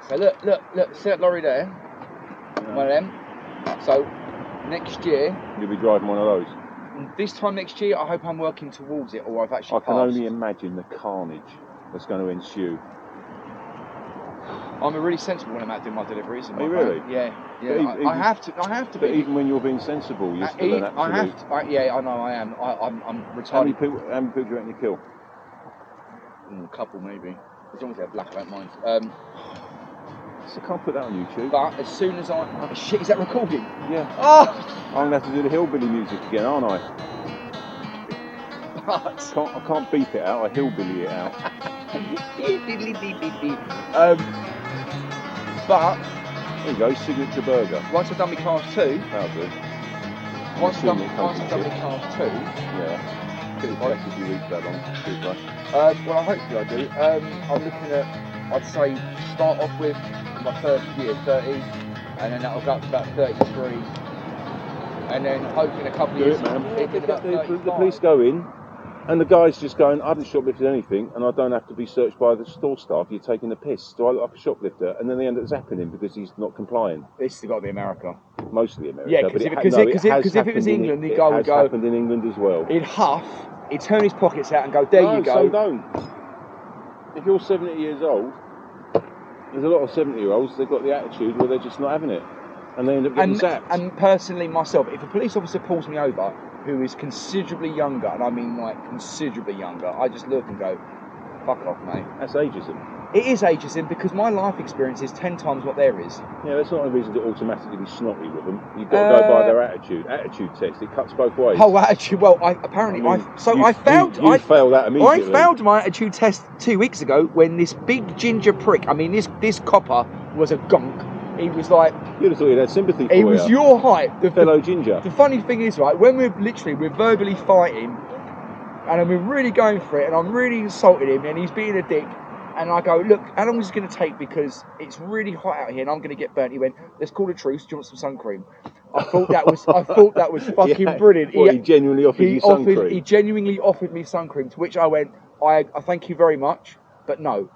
So look, see that lorry there? Yeah. One of them. So next year, you'll be driving one of those. This time next year, I hope I'm working towards it, or I've actually I can passed. only imagine the carnage that's going to ensue. I'm really sensible when I'm out doing my deliveries. Are you really? Yeah. I have to But be. even when you're being sensible, you're still an absolute... I have to. I know I am. I'm retarded. How many people do you reckon you kill? A couple maybe. As long as they're black, I don't mind. So I can't put that on YouTube. But as soon as I... shit, is that recording? Yeah. Oh! I'm going to have to do the hillbilly music again, aren't I? But... I can't beep it out, I hillbilly it out. But... There you go, signature burger. Once I've done my class 2... That'll do. Once I've done my class 2... Yeah. Pretty blessed if you reach that long. Well, hopefully I do. I'm looking at, I'd say, start off with my first year, 30, and then that'll go up to about 33, and then hopefully in a couple of years, the police go in, and the guy's just going, I haven't shoplifted anything, and I don't have to be searched by the store staff. You're taking the piss. Do I look like a shoplifter? And then they end up zapping him because he's not complying. This has got to be America. Mostly America. Yeah, because if it was England, the guy would go. It has happened in England as well. He'd huff, he'd turn his pockets out and go, there you go. Some don't. If you're 70 years old, there's a lot of 70-year-olds, they've got the attitude where they're just not having it. And they end up getting zapped. And personally, myself, if a police officer pulls me over, who is considerably younger, and I mean like considerably younger, I just look and go, fuck off, mate. That's ageism. It is ageism because my life experience is 10 times what there is. Yeah, that's not a reason to automatically be snotty with them. You've got to go by their attitude. Attitude test, it cuts both ways. Oh, attitude. Well, I failed. You failed that immediately. I failed my attitude test 2 weeks ago when this big ginger prick, I mean, this copper was a gonk. He was like... You'd have thought he had sympathy for you. He was your height. Fellow ginger. The funny thing is, right, when we're verbally fighting, and we're really going for it, and I'm really insulting him, and he's being a dick, and I go, look, how long is this going to take? Because it's really hot out here, and I'm going to get burnt. He went, let's call a truce. Do you want some sun cream? I thought that was fucking brilliant. Well, he genuinely offered you sun cream. He genuinely offered me sun cream, to which I went, I thank you very much, but no.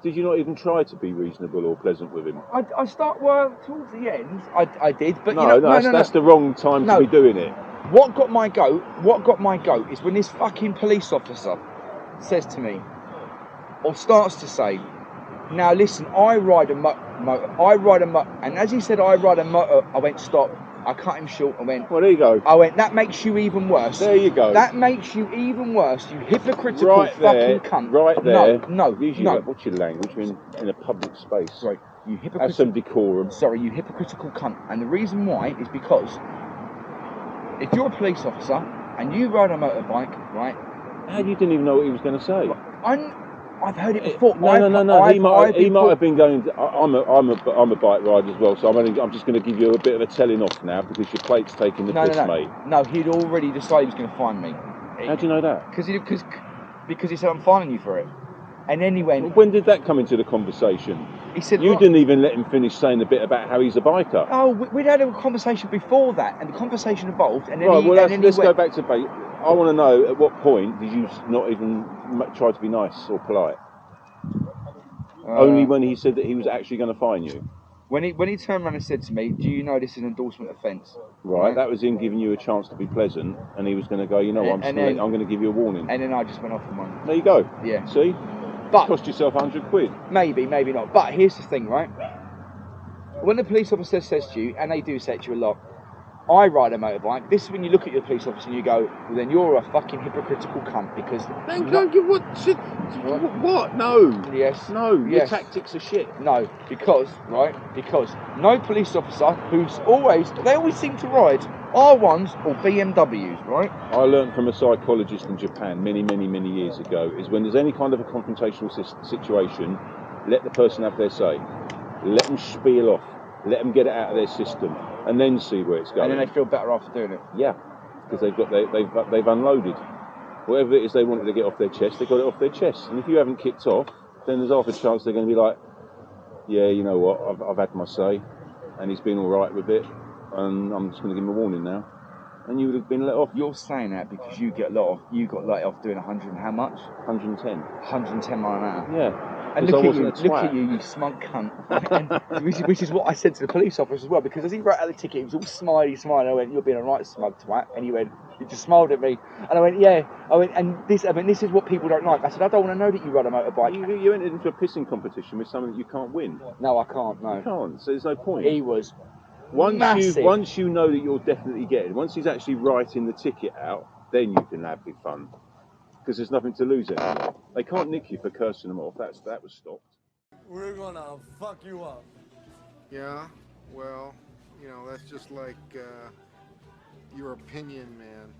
Did you not even try to be reasonable or pleasant with him? Towards the end, I did, but no, that's the wrong time to be doing it. What got my goat is when this fucking police officer says to me, or starts to say, now listen, I ride a motor, and as he said I ride a motor, I went, stop. I cut him short and went, well, there you go. I went, that makes you even worse. There you go. That makes you even worse, you hypocritical fucking cunt. Right there. No. What's your language? You're in a public space. Sorry, you hypocritical... Have some decorum. Sorry, you hypocritical cunt. And the reason why is because if you're a police officer and you ride a motorbike, right? You didn't even know what he was going to say. I've heard it before. No. He might have been going. I'm a bike rider as well, so I'm just going to give you a bit of a telling off now because your plate's taking the piss, mate. No, he'd already decided he was going to fine me. How do you know that? Because he said I'm fining you for it, and then he went. Well, when did that come into the conversation? He said you didn't even let him finish saying the bit about how he's a biker. Oh, we'd had a conversation before that, and the conversation evolved, and then let's go back to bait. I want to know at what point did you not even try to be nice or polite? Only when he said that he was actually going to fine you. When he turned around and said to me, "Do you know this is an endorsement offence?" Right, that was him giving you a chance to be pleasant, and he was going to go, I'm going to give you a warning. And then I just went off on one. There you go. Yeah. See, but cost yourself £100. Maybe not. But here's the thing, right? When the police officer says to you, and they do say to you a lot, I ride a motorbike. This is when you look at your police officer and you go, well, then you're a fucking hypocritical cunt because... What? No. Yes. No. Yes. Your tactics are shit. No, because no police officer who's always... They always seem to ride R1s or BMWs, right? I learned from a psychologist in Japan many, many, many years ago is when there's any kind of a confrontational situation, let the person have their say. Let them spiel off. Let them get it out of their system. And then see where it's going. And then they feel better after doing it. Yeah, because they've unloaded whatever it is they wanted to get off their chest. They got it off their chest. And if you haven't kicked off, then there's half a chance they're going to be like, yeah, you know what, I've had my say, and he's been all right with it, and I'm just going to give him a warning now. And you would have been let off. You're saying that because you got let off doing 100 and how much? 110. 110 mile an hour. Yeah. And because I look wasn't a at twat. you smug cunt. And which is what I said to the police officer as well, because as he wrote out the ticket, he was all smiley. I went, "You're being a right smug twat." And he just smiled at me. And I went, "Yeah." This is what people don't like. I said, "I don't want to know that you ride a motorbike." You entered into a pissing competition with someone that you can't win. No, I can't. No, You can't. So there's no point. he was Once massive. you know that you're definitely getting, once he's actually writing the ticket out, then you can have big fun. Because there's nothing to lose anymore. They can't nick you for cursing them off. That was stopped. We're gonna fuck you up. Yeah, well, you know, that's just like your opinion, man.